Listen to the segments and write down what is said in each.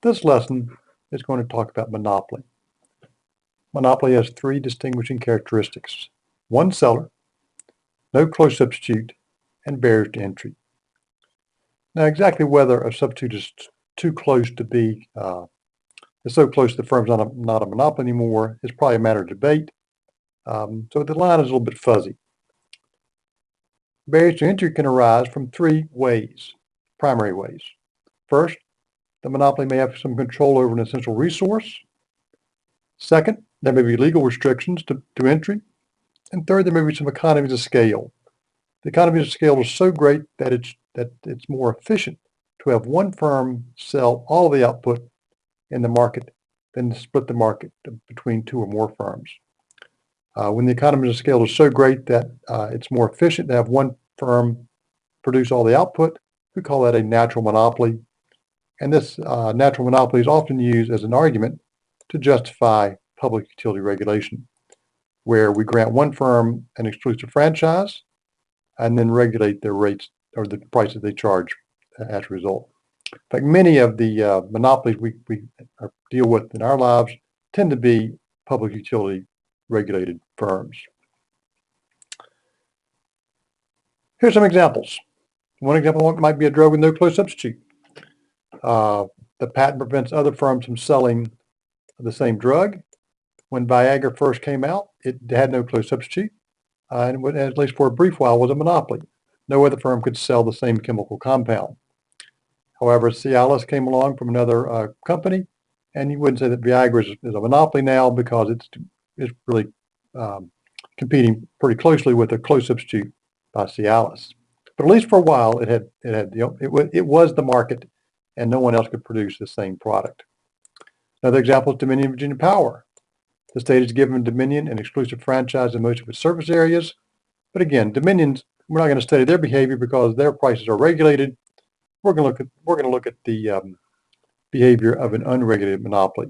This lesson is going to talk about monopoly. Monopoly has three distinguishing characteristics: one seller, no close substitute, and barriers to entry. Now, exactly whether a substitute is too close to be, is so close the firm's not a monopoly anymore is probably a matter of debate. So the line is a little bit fuzzy. Barriers to entry can arise from three ways, primary ways. First, the monopoly may have some control over an essential resource. Second, there may be legal restrictions to entry. And third, there may be some economies of scale. The economies of scale are so great that it's more efficient to have one firm sell all of the output in the market than to split the market between two or more firms. When the economies of scale are so great that it's more efficient to have one firm produce all the output, we call that a natural monopoly. And this natural monopoly is often used as an argument to justify public utility regulation, where we grant one firm an exclusive franchise and then regulate their rates or the prices they charge as a result. In fact, many of the monopolies we deal with in our lives tend to be public utility regulated firms. Here's some examples. One example might be a drug with no close substitute. The patent prevents other firms from selling the same drug. When Viagra first came out, it had no close substitute, and at least for a brief while was a monopoly. No other firm could sell the same chemical compound. However, Cialis came along from another company, and you wouldn't say that Viagra is a monopoly now because it's really competing pretty closely with a close substitute by Cialis. But at least for a while, it was the market, and no one else could produce the same product. Another example is Dominion Virginia Power. The state has given Dominion an exclusive franchise in most of its service areas. But again, Dominion's, we're not going to study their behavior because their prices are regulated. We're going to look at the behavior of an unregulated monopoly.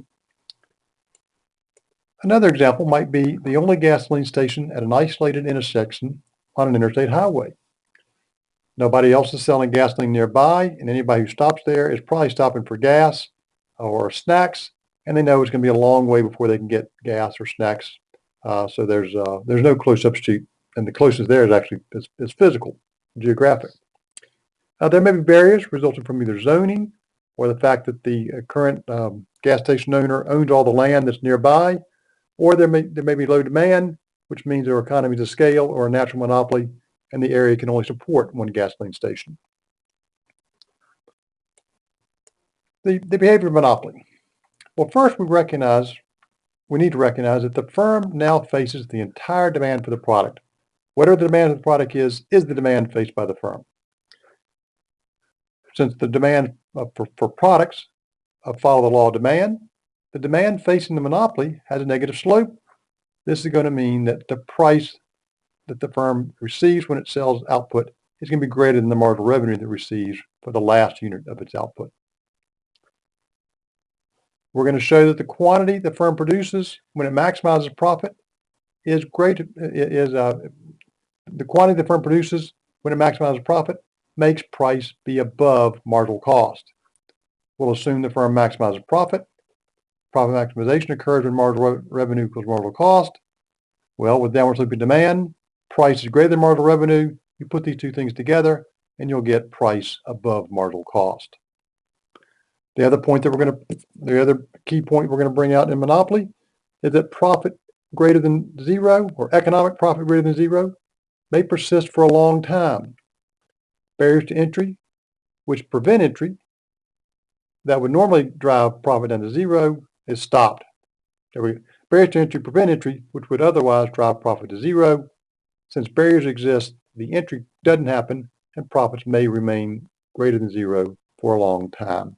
Another example might be the only gasoline station at an isolated intersection on an interstate highway. Nobody else is selling gasoline nearby, and anybody who stops there is probably stopping for gas or snacks, and they know it's going to be a long way before they can get gas or snacks. So there's no close substitute, and the closest there is actually is physical, geographic. There may be barriers resulting from either zoning or the fact that the current gas station owner owns all the land that's nearby, or there may be low demand, which means there are economies of scale or a natural monopoly, and the area can only support one gasoline station. The behavior of monopoly. Well, first we need to recognize that the firm now faces the entire demand for the product. Whatever the demand of the product is the demand faced by the firm. Since the demand for products follow the law of demand, the demand facing the monopoly has a negative slope. This is going to mean that the price that the firm receives when it sells output is going to be greater than the marginal revenue that it receives for the last unit of its output. We're going to show that the quantity the firm produces when it maximizes profit is greater. The quantity the firm produces when it maximizes profit makes price be above marginal cost. We'll assume the firm maximizes profit. Profit maximization occurs when marginal revenue equals marginal cost. Well, with downward sloping demand, price is greater than marginal revenue. You put these two things together, and you'll get price above marginal cost. The other key point we're going to bring out in monopoly is that profit greater than zero, or economic profit greater than zero, may persist for a long time. Barriers to entry, which prevent entry, that would normally drive profit down to zero, is stopped. Barriers to entry prevent entry, which would otherwise drive profit to zero. Since barriers exist, the entry doesn't happen, and profits may remain greater than zero for a long time.